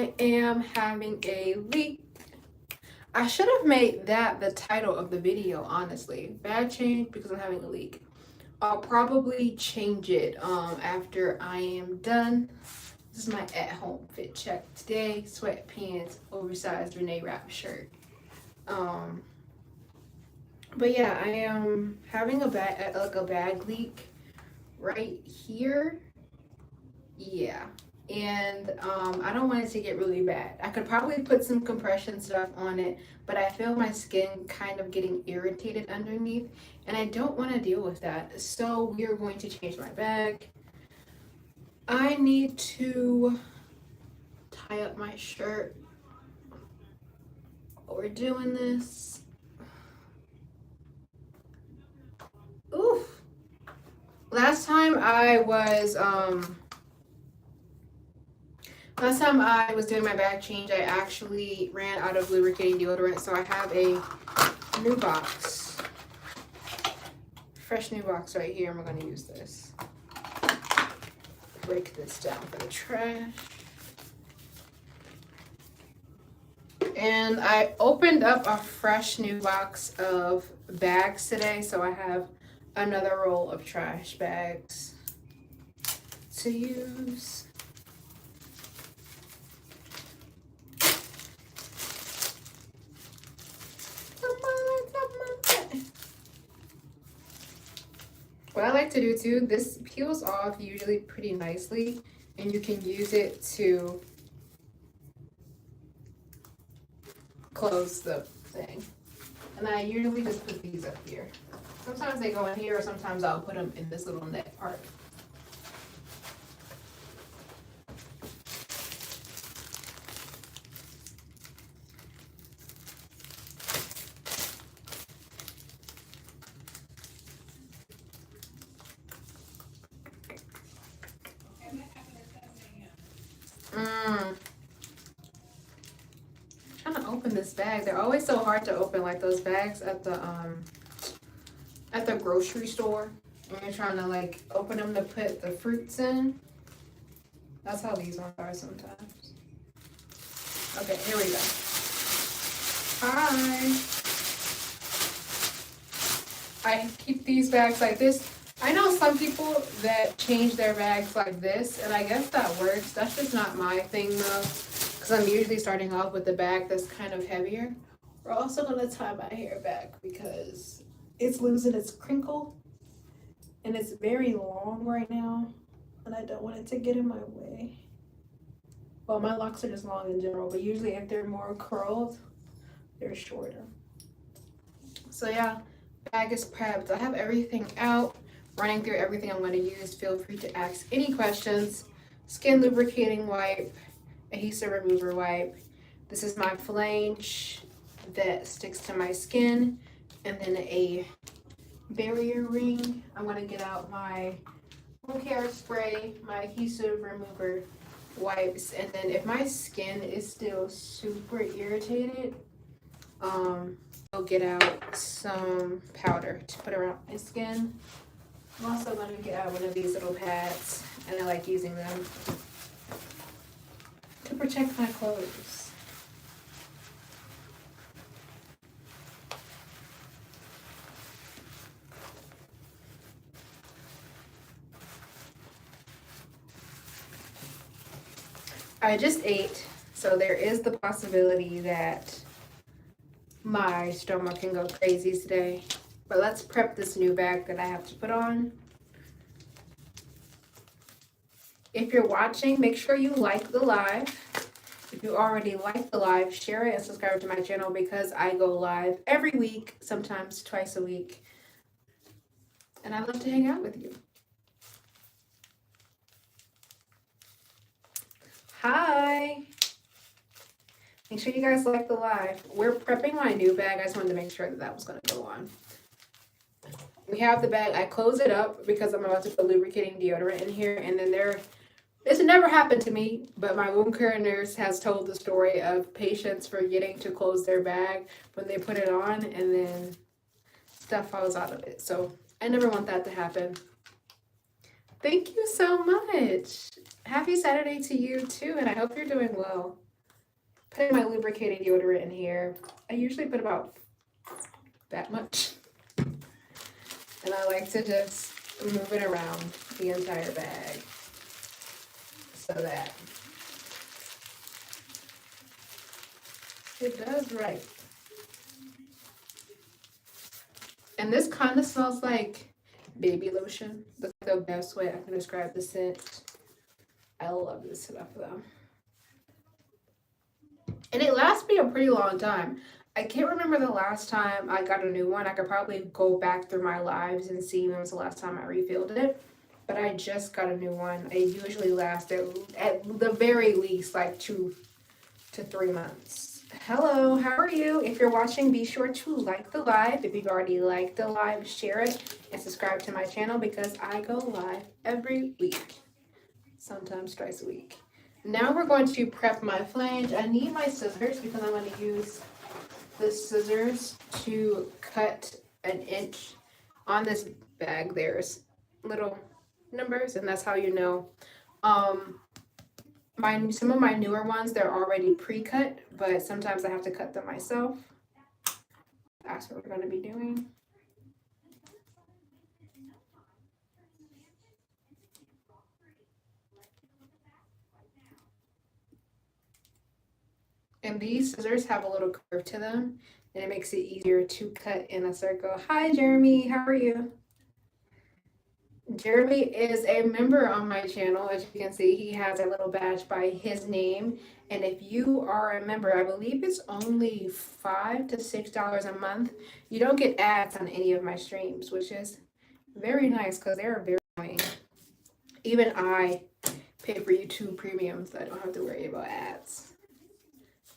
I am having a leak. I should have made that the title of the video, honestly. Bag change because I'm having a leak. I'll probably change it after I am done. This is my at-home fit check today. Sweatpants, oversized Renee wrap shirt. But yeah, I am having a bag leak right here. Yeah. And I don't want it to get really bad. I could probably put some compression stuff on it, but I feel my skin kind of getting irritated underneath, and I don't want to deal with that. So we are going to change my bag. I need to tie up my shirt while we're doing this. Oof. Last time I was doing my bag change, I actually ran out of lubricating deodorant, so I have a new box. Fresh new box right here, and we're gonna use this. Break this down for the trash. And I opened up a fresh new box of bags today, so I have another roll of trash bags to use. What I like to do too, this peels off usually pretty nicely, and you can use it to close the thing. And I usually just put these up here. Sometimes they go in here, or sometimes I'll put them in this little neck part. Trying to open this bag. They're always so hard to open, like those bags at the grocery store. When you're trying to like open them to put the fruits in. That's how these ones are sometimes. Okay, here we go. Hi. I keep these bags like this. I know some people that change their bags like this, and I guess that works. That's just not my thing though, because I'm usually starting off with a bag that's kind of heavier. We're also gonna tie my hair back because it's losing its crinkle, and it's very long right now, and I don't want it to get in my way. Well, my locks are just long in general, but usually if they're more curled, they're shorter. So yeah, bag is prepped. I have everything out, running through everything I'm going to use. Feel free to ask any questions. Skin lubricating wipe, adhesive remover wipe. This is my flange that sticks to my skin, and then a barrier ring. I'm going to get out my wound care spray, my adhesive remover wipes, and then if my skin is still super irritated, I'll get out some powder to put around my skin. I'm also going to get out one of these little pads, and I like using them to protect my clothes. I just ate, so there is the possibility that my stoma can go crazy today. But let's prep this new bag that I have to put on. If you're watching, make sure you like the live. If you already like the live, share it and subscribe to my channel because I go live every week, sometimes twice a week. And I love to hang out with you. Hi. Make sure you guys like the live. We're prepping my new bag. I just wanted to make sure that that was going to go on. We have the bag. I close it up because I'm about to put lubricating deodorant in here. And then this never happened to me, but my wound care nurse has told the story of patients forgetting to close their bag when they put it on, and then stuff falls out of it. So I never want that to happen. Thank you so much. Happy Saturday to you too, and I hope you're doing well. putting my lubricated deodorant in here. I usually put about that much. And I like to just move it around the entire bag so that it does right. And this kind of smells like baby lotion. That's the best way I can describe the scent. I love this stuff though. And it lasts me a pretty long time. I can't remember the last time I got a new one. I could probably go back through my lives and see when was the last time I refilled it. But I just got a new one. It usually lasts at the very least like 2 to 3 months. Hello, how are you? If you're watching, be sure to like the live. If you've already liked the live, share it and subscribe to my channel because I go live every week, sometimes twice a week. Now we're going to prep my flange. I need my scissors because I'm going to use the scissors to cut an inch. On this bag there's little numbers, and that's how you know. Some of my newer ones, they're already pre-cut, but sometimes I have to cut them myself. That's what we're going to be doing. And these scissors have a little curve to them, and it makes it easier to cut in a circle. Hi, Jeremy. How are you? Jeremy is a member on my channel. As you can see, he has a little badge by his name. And if you are a member, I believe it's only $5 to $6 a month. You don't get ads on any of my streams, which is very nice because they're very annoying. Even I pay for YouTube premium, so I don't have to worry about ads.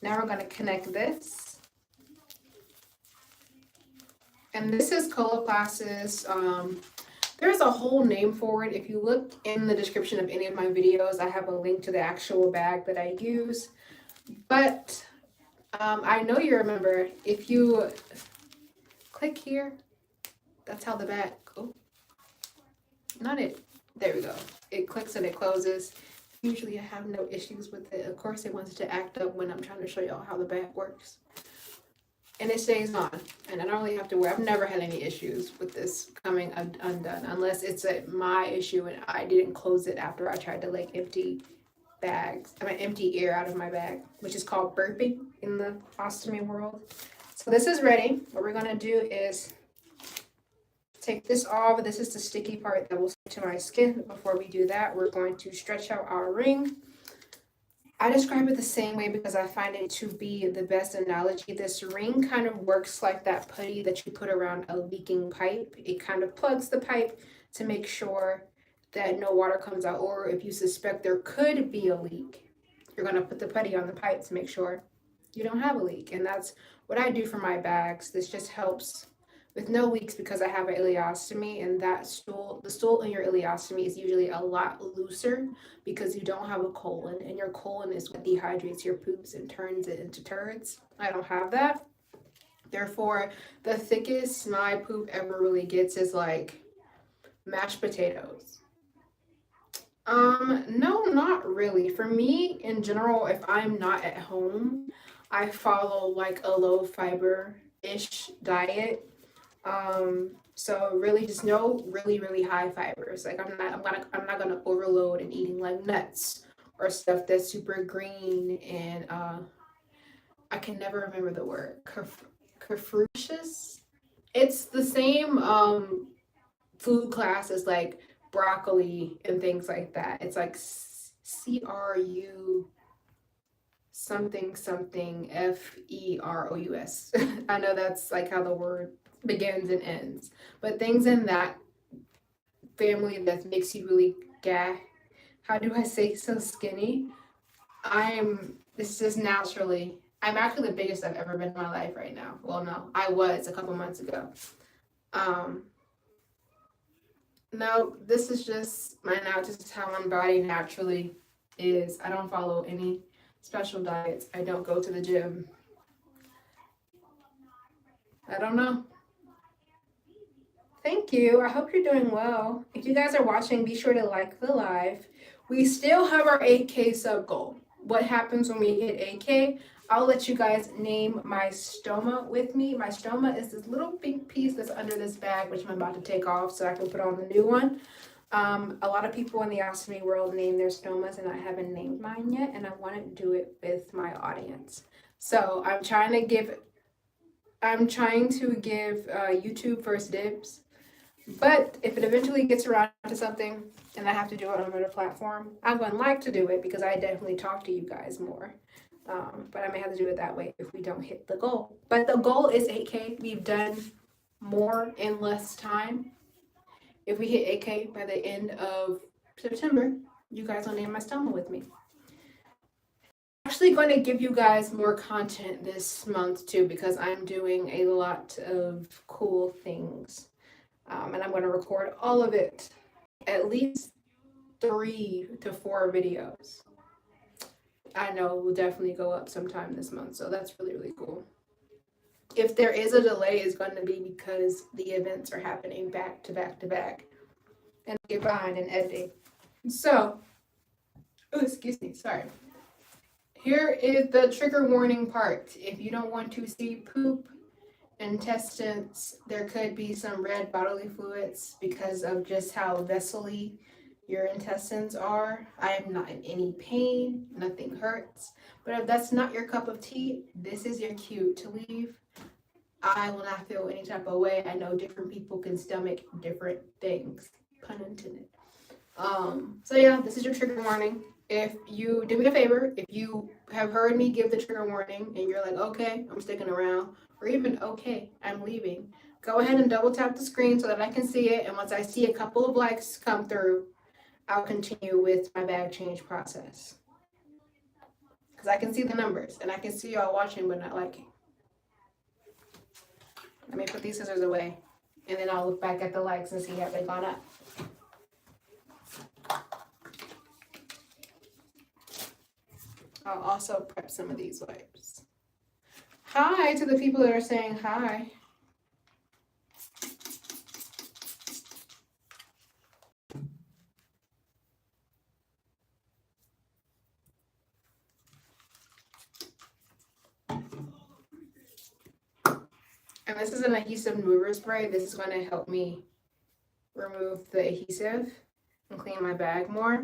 Now we're going to connect this. And this is Coloplast's, there's a whole name for it. If you look in the description of any of my videos, I have a link to the actual bag that I use. But I know you remember, if you click here, that's how the bag, oh, not it, there we go. It clicks and it closes. Usually I have no issues with it. Of course, it wants to act up when I'm trying to show y'all how the bag works. And it stays on, and I don't really have to worry. I've never had any issues with this coming undone, unless it's my issue and I didn't close it after I tried to like empty air out of my bag, which is called burping in the ostomy world. So this is ready. What we're gonna do is take this off. This is the sticky part that will stick to my skin. Before we do that, we're going to stretch out our ring. I describe it the same way because I find it to be the best analogy. This ring kind of works like that putty that you put around a leaking pipe. It kind of plugs the pipe to make sure that no water comes out, or if you suspect there could be a leak, you're going to put the putty on the pipe to make sure you don't have a leak. And that's what I do for my bags. This just helps with no leaks because I have an ileostomy, and the stool in your ileostomy is usually a lot looser because you don't have a colon, and your colon is what dehydrates your poops and turns it into turds. I don't have that. Therefore, the thickest my poop ever really gets is like mashed potatoes. No, not really. For me, in general, if I'm not at home, I follow like a low fiber-ish diet. So really just no really high fibers. Like I'm not gonna overload and eating like nuts or stuff that's super green and I can never remember the word. Cruciferous. It's the same food class as like broccoli and things like that. It's like CRU something FEROUS. I know that's like how the word begins and ends, but things in that family that makes you really how do I say so skinny? This is naturally, I'm actually the biggest I've ever been in my life right now. Well, no, I was a couple months ago. No, this is just this is how my body naturally is. I don't follow any special diets. I don't go to the gym. I don't know. Thank you. I hope you're doing well. If you guys are watching, be sure to like the live. We still have our 8K sub goal. what happens when we hit AK. I'll let you guys name my stoma with me. My stoma is this little pink piece that's under this bag, which I'm about to take off so I can put on the new one. A lot of people in the ostomy world name their stomas, and I haven't named mine yet, and I want to do it with my audience. So I'm trying to give YouTube first dibs. But if it eventually gets around to something and I have to do it on another platform, I would like to do it because I definitely talk to you guys more. But I may have to do it that way if we don't hit the goal. But the goal is 8K. We've done more in less time. If we hit 8K by the end of September, you guys will name my stoma with me. I'm actually going to give you guys more content this month too because I'm doing a lot of cool things. And I'm going to record all of it, at least 3 to 4 videos. I know will definitely go up sometime this month, so that's really, really cool. If there is a delay, it's going to be because the events are happening back to back to back, and I get behind in editing. So, oh, excuse me, sorry. Here is the trigger warning part. If you don't want to see poop, intestines, there could be some red bodily fluids because of just how vessely your intestines are. I am not in any pain, nothing hurts. But if that's not your cup of tea, this is your cue to leave. I will not feel any type of way. I know different people can stomach different things, pun intended. So yeah, this is your trigger warning. If you do me a favor, if you have heard me give the trigger warning and you're like, okay, I'm sticking around, or even okay, I'm leaving, go ahead and double tap the screen so that I can see it. And once I see a couple of likes come through, I'll continue with my bag change process. Because I can see the numbers and I can see y'all watching but not liking. Let me put these scissors away and then I'll look back at the likes and see have they gone up. I'll also prep some of these wipes. Hi to the people that are saying hi. And this is an adhesive remover spray. This is going to help me remove the adhesive and clean my bag more.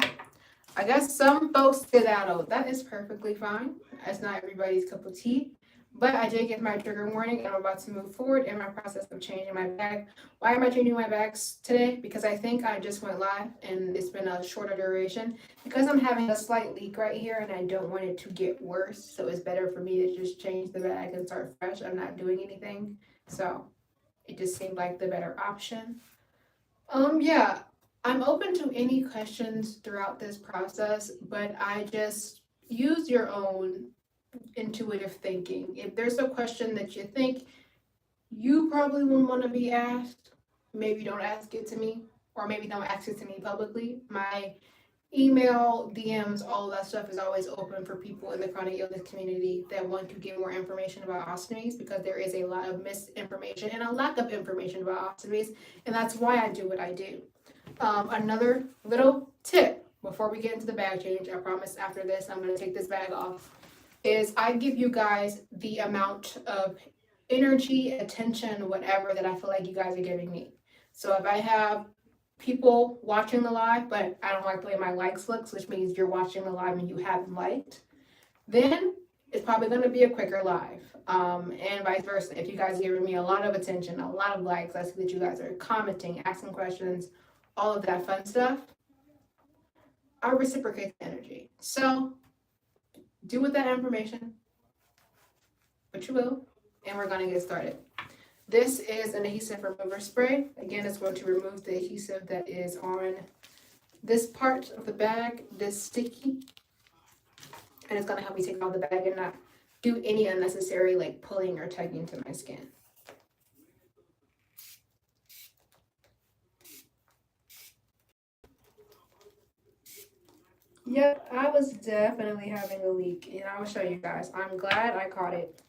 I guess some folks skedaddle. That is perfectly fine. That's not everybody's cup of tea. But I did get my trigger warning and I'm about to move forward in my process of changing my bag. Why am I changing my bags today? Because I think I just went live and it's been a shorter duration. Because I'm having a slight leak right here and I don't want it to get worse. So it's better for me to just change the bag and start fresh. I'm not doing anything. So it just seemed like the better option. Yeah. I'm open to any questions throughout this process, but I just use your own intuitive thinking. If there's a question that you think you probably wouldn't want to be asked, maybe don't ask it to me, or maybe don't ask it to me publicly. My email, DMs, all of that stuff is always open for people in the chronic illness community that want to get more information about ostomies because there is a lot of misinformation and a lack of information about ostomies, and that's why I do what I do. Another little tip before we get into the bag change, I promise after this I'm going to take this bag off, is I give you guys the amount of energy, attention, whatever that I feel like you guys are giving me. So if I have people watching the live, but I don't like the way my likes looks, which means you're watching the live and you haven't liked, then it's probably going to be a quicker live. And vice versa. If you guys are giving me a lot of attention, a lot of likes, I see that you guys are commenting, asking questions, all of that fun stuff, I reciprocate the energy. So do with that information what you will, and we're going to get started. This is an adhesive remover spray. Again, it's going to remove the adhesive that is on this part of the bag, this sticky, and it's going to help me take out the bag and not do any unnecessary like pulling or tugging to my skin. Yep, I was definitely having a leak, and I will show you guys. I'm glad I caught it.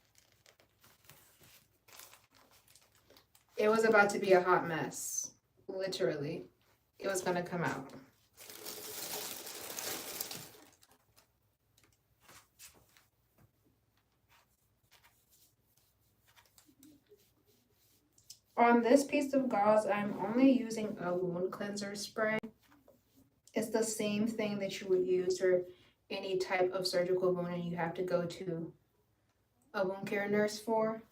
It was about to be a hot mess, literally. It was going to come out. On this piece of gauze, I'm only using a wound cleanser spray. It's the same thing that you would use for any type of surgical wound and you have to go to a wound care nurse for.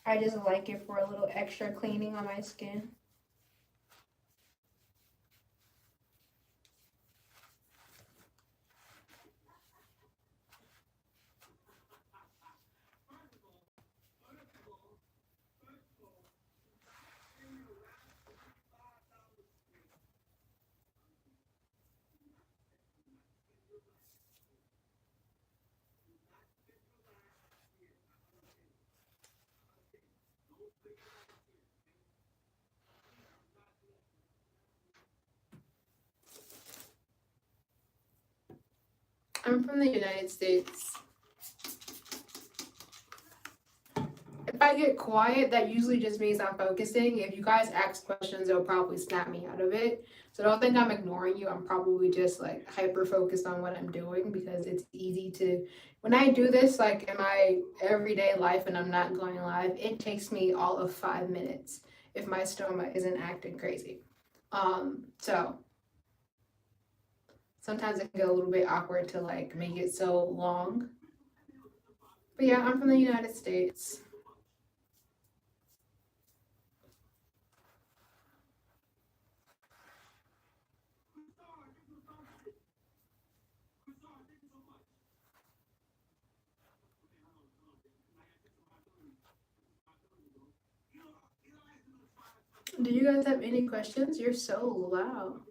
I just like it for a little extra cleaning on my skin. I'm from the United States. If I get quiet, that usually just means I'm focusing. If you guys ask questions, it'll probably snap me out of it. So don't think I'm ignoring you. I'm probably just like hyper focused on what I'm doing because it's easy to, when I do this like in my everyday life and I'm not going live, it takes me all of 5 minutes if my stoma isn't acting crazy. So sometimes it can get a little bit awkward to like make it so long. But yeah, I'm from the United States. Do you guys have any questions? You're so loud.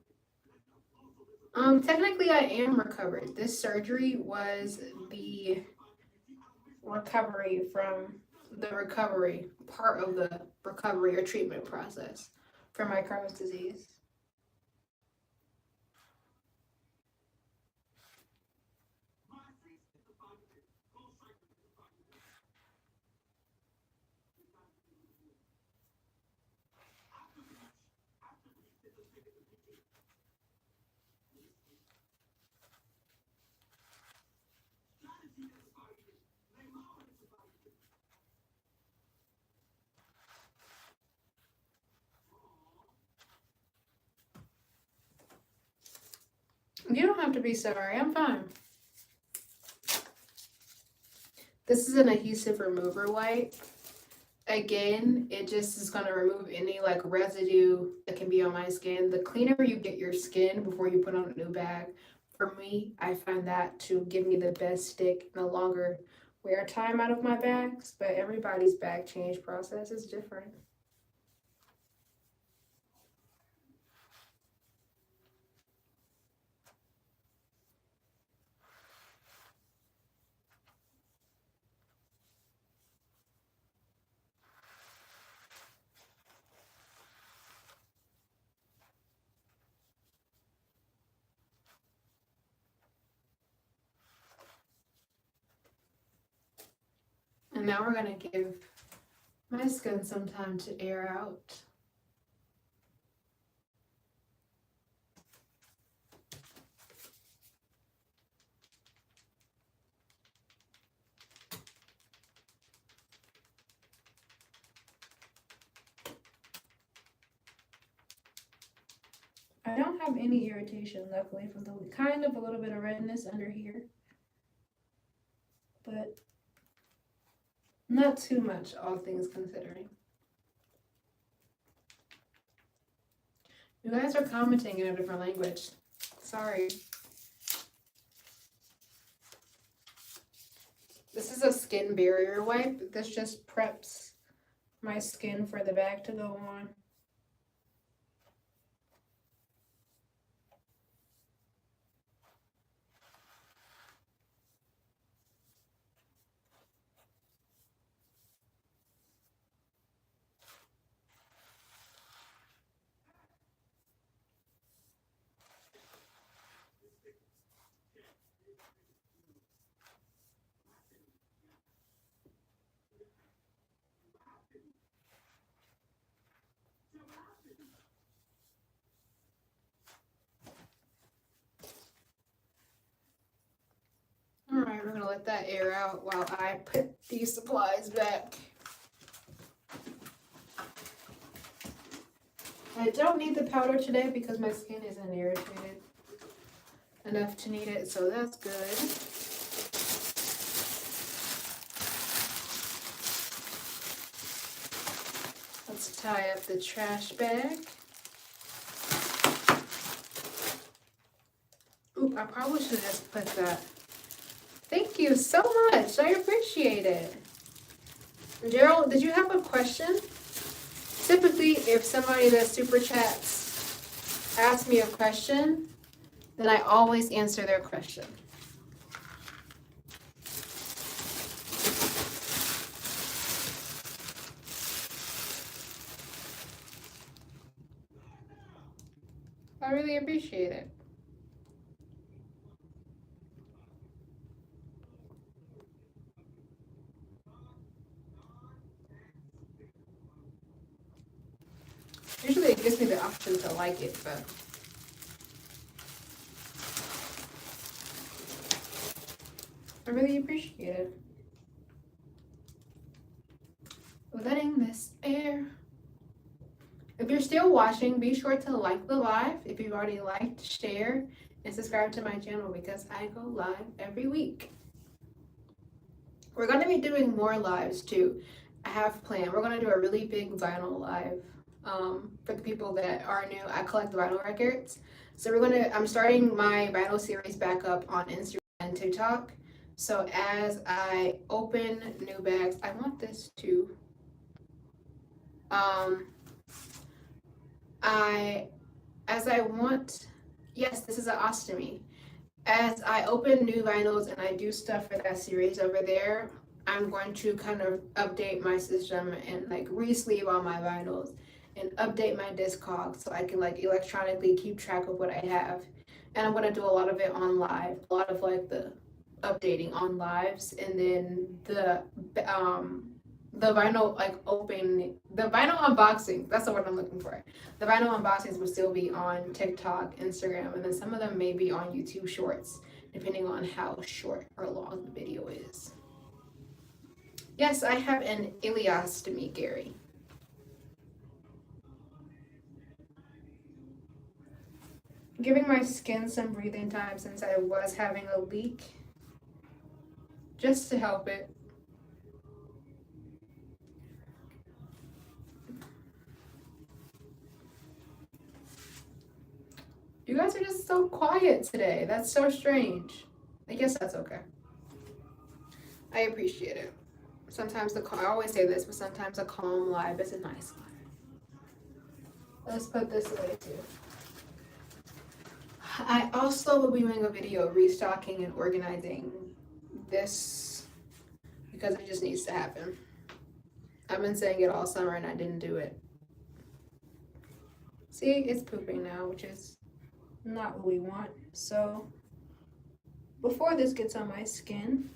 Technically I am recovered. This surgery was the recovery from the recovery part of the recovery or treatment process for my Crohn's disease. You don't have to be sorry, I'm fine. This is an adhesive remover wipe. Again, it just is going to remove any like residue that can be on my skin. The cleaner you get your skin before you put on a new bag, for me, I find that to give me the best stick and the longer wear time out of my bags, but everybody's bag change process is different. And now we're going to give my skin some time to air out. I don't have any irritation, luckily, from the kind of a little bit of redness under here, but not too much, all things considering. You guys are commenting in a different language. Sorry. This is a skin barrier wipe. This just preps my skin for the bag to go on. All right, we're gonna let that air out while I put these supplies back. I don't need the powder today because my skin isn't irritated enough to need it, so that's good. Let's tie up the trash bag. Oop, I probably should have just put that. Thank you so much. I appreciate it. Gerald, did you have a question? Typically, if somebody that super chats asks me a question, then I always answer their question. I really appreciate it. Usually it gives me the option to like it, but I really appreciate it. Letting this air. If you're still watching, be sure to like the live. If you've already liked, share, and subscribe to my channel because I go live every week. We're going to be doing more lives too. I have planned. We're going to do a really big vinyl live. For the people that are new, I collect vinyl records. So I'm starting my vinyl series back up on Instagram and TikTok. So as I open new bags, I want this to, yes, this is an ostomy. As I open new vinyls and I do stuff for that series over there, I'm going to kind of update my system and like re-sleeve all my vinyls and update my Discogs so I can like electronically keep track of what I have. And I'm going to do a lot of it on live, a lot of like the updating on lives, and then the vinyl the vinyl unboxing, that's the word I'm looking for. The vinyl unboxings will still be on TikTok, Instagram, and then some of them may be on YouTube Shorts, depending on how short or long the video is. Yes, I have an ileostomy, Gary. Giving my skin some breathing time since I was having a leak, just to help it. You guys are just so quiet today. That's so strange. I guess that's okay. I appreciate it. Sometimes I always say this, but sometimes a calm live is a nice live. Let's put this away too. I also will be doing a video restocking and organizing this because it just needs to happen. I've been saying it all summer and I didn't do it. See, it's pooping now, which is not what we want. So before this gets on my skin,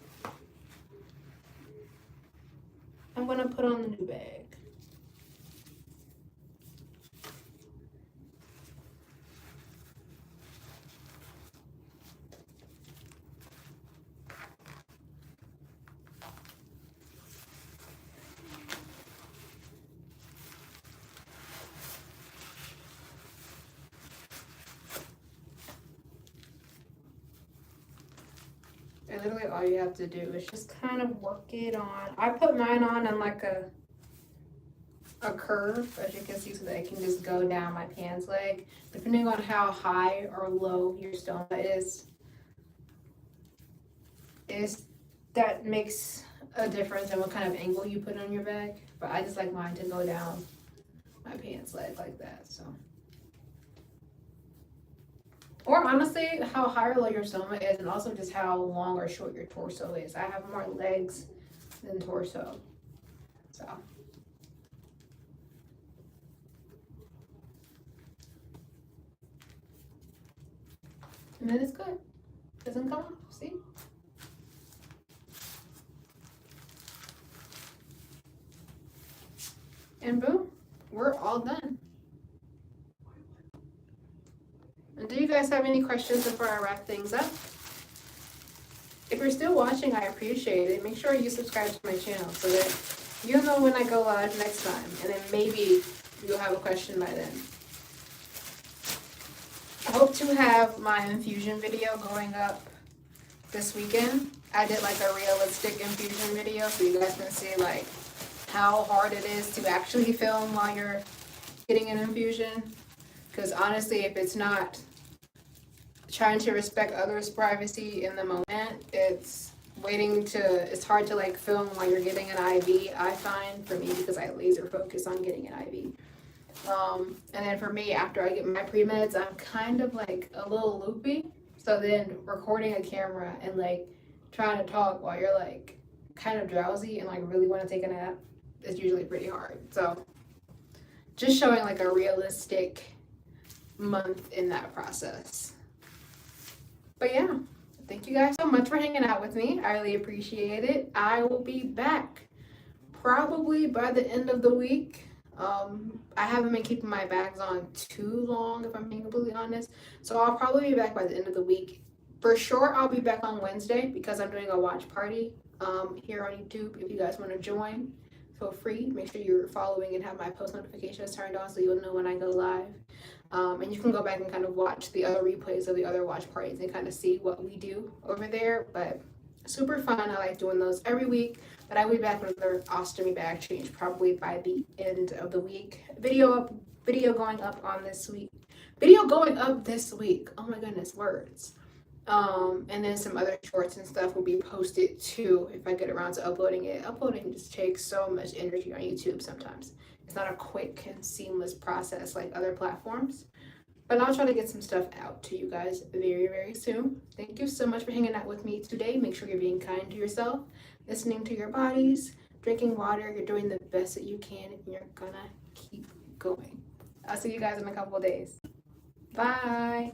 I'm gonna put on the new bag. And literally all you have to do is just kind of work it on. I put mine on in like a curve, as you can see, so that it can just go down my pants leg. Depending on how high or low your stoma is that makes a difference in what kind of angle you put on your bag. But I just like mine to go down my pants leg like that, so. Or honestly, how high or low your stoma is, and also just how long or short your torso is. I have more legs than torso, so. And then it's good. Doesn't come off, see? And boom, we're all done. And do you guys have any questions before I wrap things up? If you're still watching, I appreciate it. Make sure you subscribe to my channel so that you'll know when I go live next time. And then maybe you'll have a question by then. to have my infusion video going up this weekend. I did like a realistic infusion video so you guys can see like how hard it is to actually film while you're getting an infusion. Because honestly, if it's not trying to respect others' privacy in the moment, it's hard to like film while you're getting an IV, I find, for me, because I laser focus on getting an IV. And then for me, after I get my pre-meds, I'm kind of like a little loopy. So then recording a camera and like trying to talk while you're like kind of drowsy and like really want to take a nap is usually pretty hard. So just showing like a realistic month in that process. But yeah, thank you guys so much for hanging out with me. I really appreciate it. I will be back probably by the end of the week. I haven't been keeping my bags on too long, if I'm being completely honest. So I'll probably be back by the end of the week. For sure, I'll be back on Wednesday because I'm doing a watch party here on YouTube. If you guys want to join, feel free. Make sure you're following and have my post notifications turned on so you'll know when I go live. And you can go back and kind of watch the other replays of the other watch parties and kind of see what we do over there. But super fun. I like doing those every week. But I will be back with another ostomy bag change probably by the end of the week. Video going up on this week. Video going up this week. Oh my goodness, words. And then some other shorts and stuff will be posted too if I get around to uploading it. Uploading just takes so much energy on YouTube sometimes. It's not a quick and seamless process like other platforms. But I'll try to get some stuff out to you guys very, very soon. Thank you so much for hanging out with me today. Make sure you're being kind to yourself, listening to your bodies, drinking water. You're doing the best that you can, and you're gonna keep going. I'll see you guys in a couple of days. Bye.